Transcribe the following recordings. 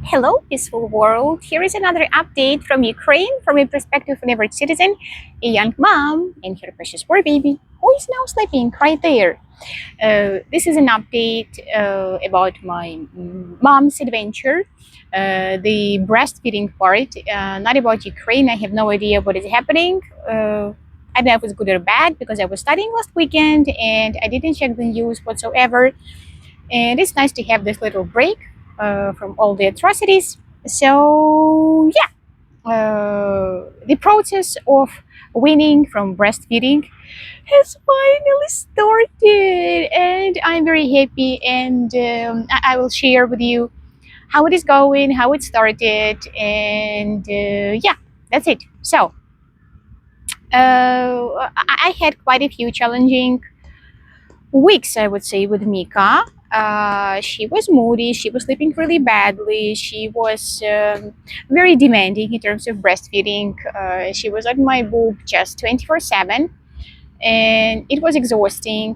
Hello, peaceful world. Here is another update from Ukraine from a perspective of an average citizen, a young mom, and her precious poor baby who is now sleeping right there. This is an update about my mom's adventure, the breastfeeding part, not about Ukraine. I have no idea what is happening. I don't know if it's good or bad because I was studying last weekend and I didn't check the news whatsoever. And it's nice to have this little break from all the atrocities. So, yeah, the process of weaning from breastfeeding has finally started, and I'm very happy. And I will share with you how it is going, how it started, and yeah, that's it. So, I had quite a few challenging weeks, I would say, with Mika. She was moody, she was sleeping really badly, she was very demanding in terms of breastfeeding. She was on my boob just 24/7, and it was exhausting.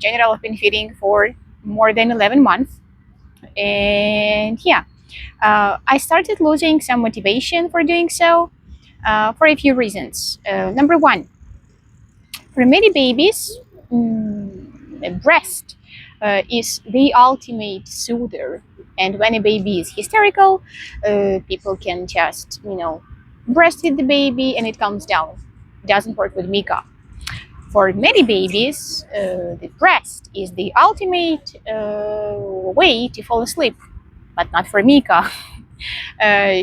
General, I've been feeding for more than 11 months. And yeah, I started losing some motivation for doing so for a few reasons. Number one, for many babies, a breast is the ultimate soother. And when a baby is hysterical, people can just, breastfeed the baby and it calms down. It doesn't work with Mika. For many babies, the breast is the ultimate way to fall asleep, but not for Mika.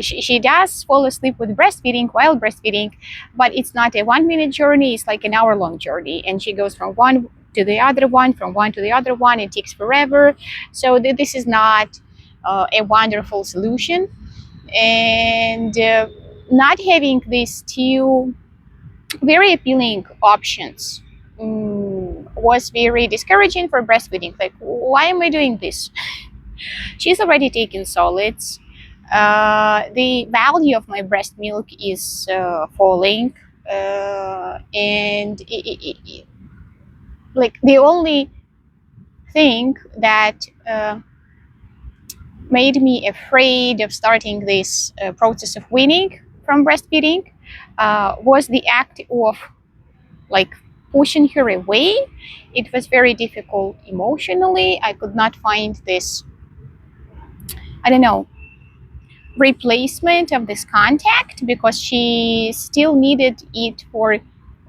She does fall asleep with breastfeeding while breastfeeding, but it's not a 1 minute journey, it's like an hour-long journey. And she goes from one to the other one, from one to the other one. It takes forever. So this is not a wonderful solution. And not having these two very appealing options was very discouraging for breastfeeding. Like, why am I doing this? She's already taken solids. The value of my breast milk is falling, and like the only thing that made me afraid of starting this process of weaning from breastfeeding was the act of like pushing her away. It was very difficult emotionally. I could not find this, I don't know, replacement of this contact because she still needed it for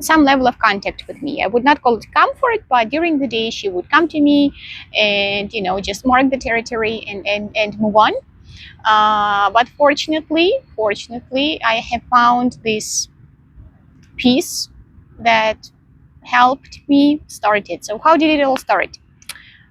some level of contact with me. I would not call it comfort, but during the day she would come to me and just mark the territory and move on. But fortunately, I have found this piece that helped me start it. So how did it all start?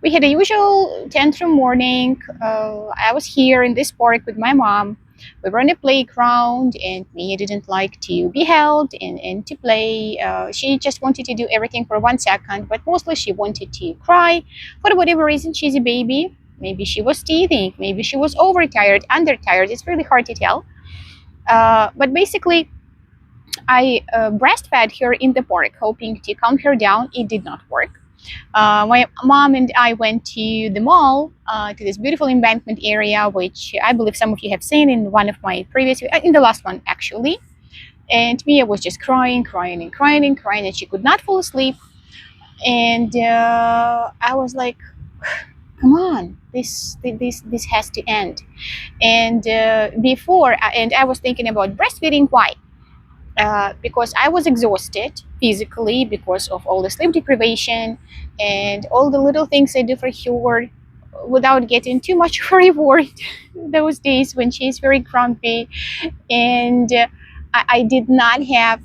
We had a usual tantrum morning. I was here in this park with my mom. We were on a playground, and Mia didn't like to be held and to play. She just wanted to do everything for 1 second, but mostly she wanted to cry. For whatever reason, she's a baby. Maybe she was teething. Maybe she was overtired, undertired. It's really hard to tell. But basically, I breastfed her in the park, hoping to calm her down. It did not work. My mom and I went to the mall, to this beautiful embankment area, which I believe some of you have seen in one of my previous, in the last one actually. And Mia was just crying, crying, and crying, and crying, and she could not fall asleep. And I was like, "Come on, this has to end." And and I was thinking about breastfeeding. Why? Because I was exhausted physically because of all the sleep deprivation and all the little things I do for her without getting too much of a reward those days when she's very grumpy. And I did not have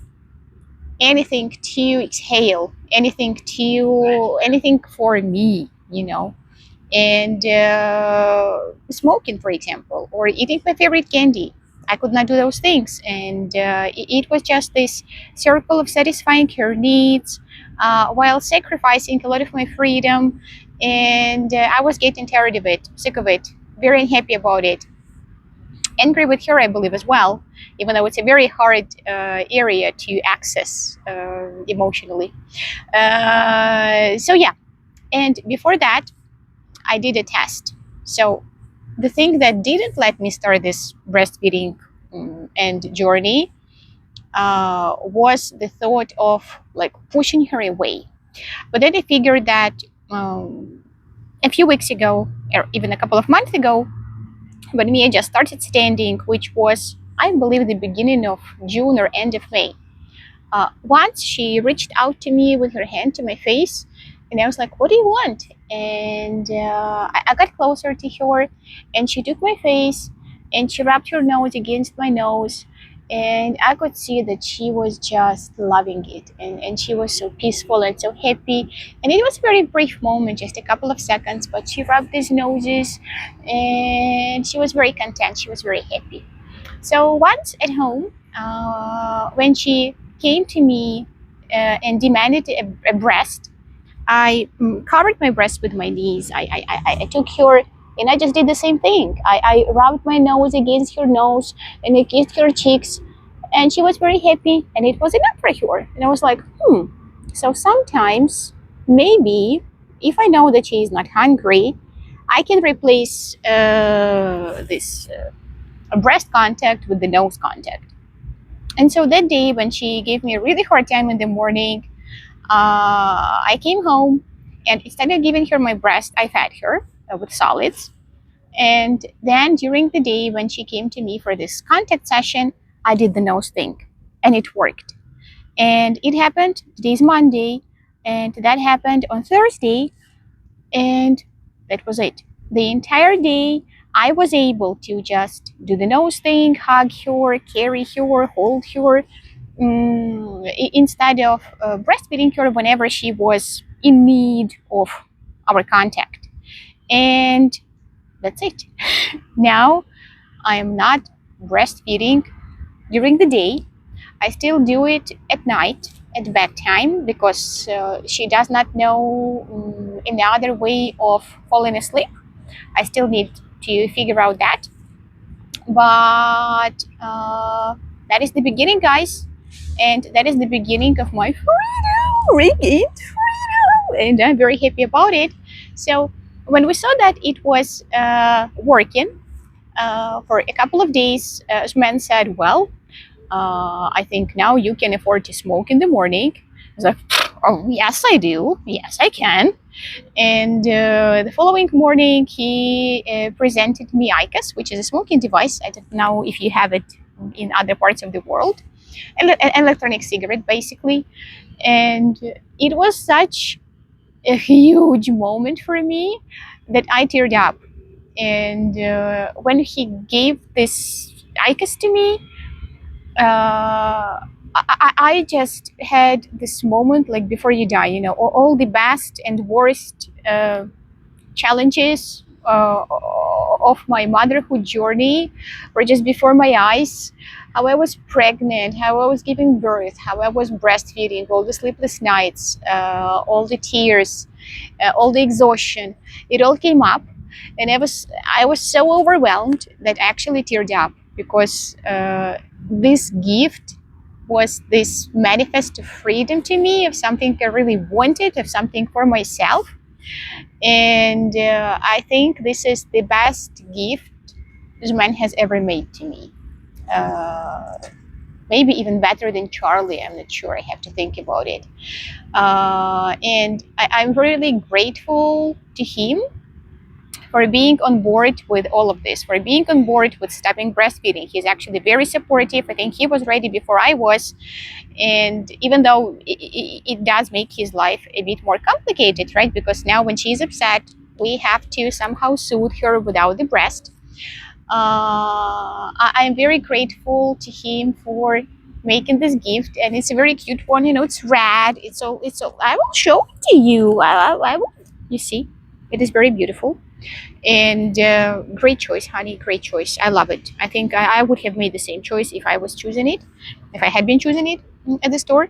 anything to exhale, anything for me, and smoking, for example, or eating my favorite candy. I could not do those things, and it was just this circle of satisfying her needs while sacrificing a lot of my freedom. And I was getting tired of it, sick of it, very unhappy about it, angry with her, I believe, as well, even though it's a very hard area to access emotionally. So yeah, and before that, I did a test. So the thing that didn't let me start this breastfeeding and journey was the thought of like pushing her away. But then I figured that a few weeks ago, or even a couple of months ago, when Mia just started standing, which was, I believe, the beginning of June or end of May, once she reached out to me with her hand to my face, and I was like, "What do you want?" And I got closer to her, and she took my face, and she rubbed her nose against my nose, and I could see that she was just loving it, and she was so peaceful and so happy. And it was a very brief moment, just a couple of seconds, but she rubbed these noses, and she was very content. She was very happy. So once at home, when she came to me and demanded a breast, I covered my breast with my knees. I took her and I just did the same thing. I rubbed my nose against her nose and I kissed her cheeks, and she was very happy, and it was enough for her. And I was like, So sometimes, maybe, if I know that she is not hungry, I can replace this breast contact with the nose contact. And so that day, when she gave me a really hard time in the morning, I came home and instead of giving her my breast, I fed her with solids. And then during the day, when she came to me for this contact session, I did the nose thing, and it worked. And it happened, today's Monday, and that happened on Thursday, and that was it. The entire day, I was able to just do the nose thing, hug her, carry her, hold her, instead of breastfeeding her whenever she was in need of our contact. And that's it. Now I am not breastfeeding during the day. I still do it at night at bedtime because she does not know any other way of falling asleep. I still need to figure out that. But that is the beginning, guys. And that is the beginning of my freedom, regained freedom. And I'm very happy about it. So when we saw that it was working for a couple of days, man said, well, I think now you can afford to smoke in the morning. I was like, oh, yes, I do. Yes, I can. And the following morning, he presented me ICAS, which is a smoking device. I don't know if you have it in other parts of the world. An electronic cigarette, basically. And it was such a huge moment for me that I teared up. And when he gave this ICAS to me, I just had this moment like before you die, all the best and worst challenges of my motherhood journey were just before my eyes. How I was pregnant, how I was giving birth, how I was breastfeeding, all the sleepless nights, all the tears, all the exhaustion. It all came up, and I was so overwhelmed that I actually teared up because this gift was this manifest of freedom to me, of something I really wanted, of something for myself. And I think this is the best gift this man has ever made to me. Uh, Maybe even better than Charlie. I'm not sure. I have to think about it. And I'm really grateful to him for being on board with all of this, for being on board with stopping breastfeeding. He's actually very supportive. I think he was ready before I was. And even though it does make his life a bit more complicated, right? Because now when she's upset, we have to somehow soothe her without the breast. I'm very grateful to him for making this gift, and it's a very cute one. It's red. It's so. I will show it to you. I will. You see, it is very beautiful. And great choice, honey. Great choice. I love it. I think I would have made the same choice if I was choosing it, if I had been choosing it at the store.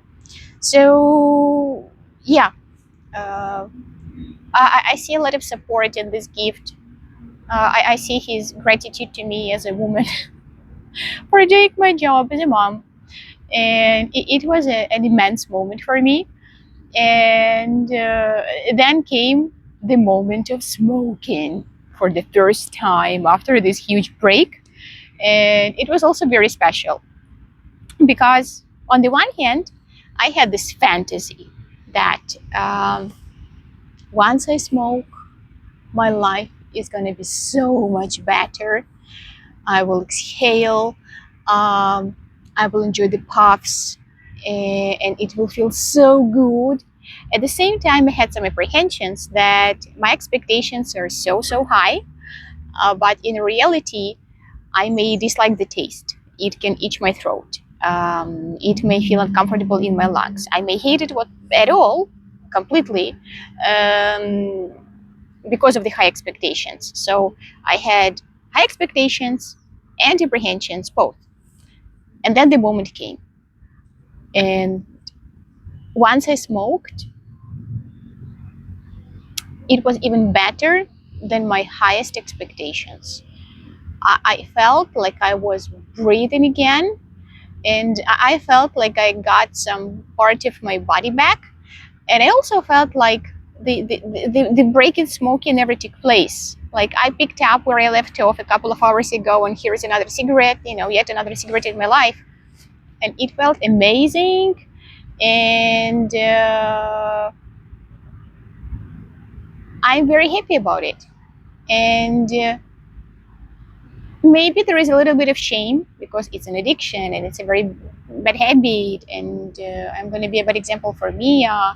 So, yeah, uh, I see a lot of support in this gift. I see his gratitude to me as a woman for doing my job as a mom. And it was an immense moment for me. And then came the moment of smoking. for the first time after this huge break. And it was also very special because, on the one hand, I had this fantasy that once I smoke, my life is going to be so much better. I will exhale, um, I will enjoy the puffs, and it will feel so good. At the same time, I had some apprehensions that my expectations are so high, but in reality, I may dislike the taste. It can itch my throat. It may feel uncomfortable in my lungs. I may hate it at all, completely, um, because of the high expectations. So I had high expectations and apprehensions both. And then the moment came. And once I smoked, it was even better than my highest expectations. I felt like I was breathing again, and I felt like I got some part of my body back. And I also felt like the break in smoking never took place. Like, I picked up where I left off a couple of hours ago, and here's another cigarette, yet another cigarette in my life. And it felt amazing. And I'm very happy about it. And maybe there is a little bit of shame because it's an addiction and it's a very bad habit. And I'm going to be a bad example for Mia.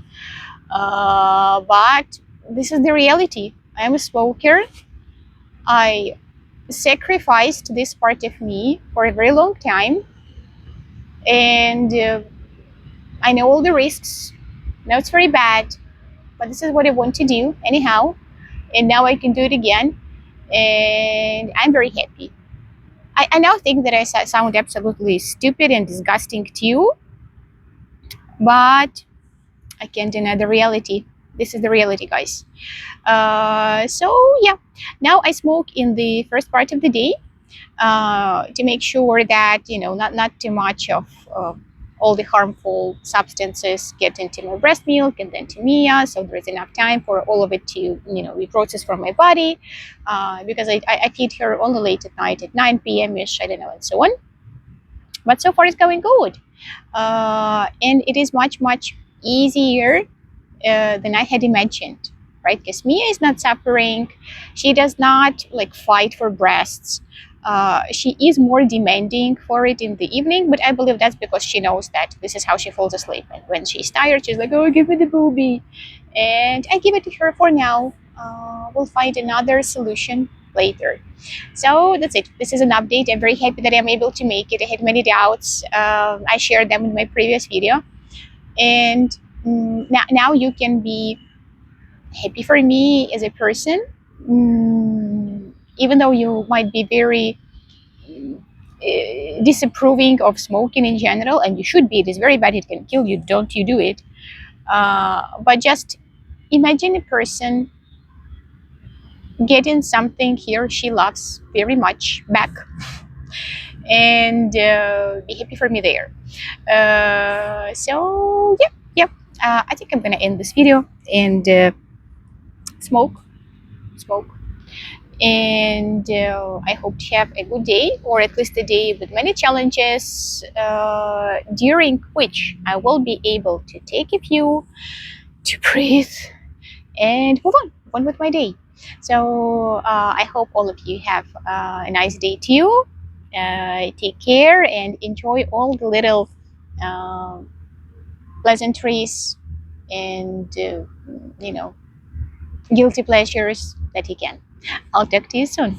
But this is the reality. I'm a smoker. I sacrificed this part of me for a very long time. And I know all the risks. Now it's very bad, but this is what I want to do anyhow. And now I can do it again. And I'm very happy. I now think that I sound absolutely stupid and disgusting to you, but I can't deny the reality. This is the reality, guys. So yeah, now I smoke in the first part of the day to make sure that not too much of all the harmful substances get into my breast milk and then to Mia, so there is enough time for all of it to be processed from my body, because I feed her only late at night at 9 p.m. ish, I don't know, and so on. But so far it's going good, and it is much easier than I had imagined, right? Because Mia is not suffering. She does not like fight for breasts. She is more demanding for it in the evening, but I believe that's because she knows that this is how she falls asleep. And when she's tired, she's like, "Oh, give me the booby," and I give it to her for now. We'll find another solution later. So that's it. This is an update. I'm very happy that I'm able to make it. I had many doubts. I shared them in my previous video, and now you can be happy for me as a person, even though you might be very disapproving of smoking in general, and you should be. It is very bad. It can kill you. Don't you do it. But just imagine a person getting something he or she loves very much back, and be happy for me there. So yeah, I think I'm gonna end this video and smoke, smoke. And I hope to have a good day, or at least a day with many challenges, during which I will be able to take a few, to breathe, and move on with my day. So I hope all of you have a nice day too. Take care and enjoy all the little pleasantries and guilty pleasures that you can. I'll talk to you soon.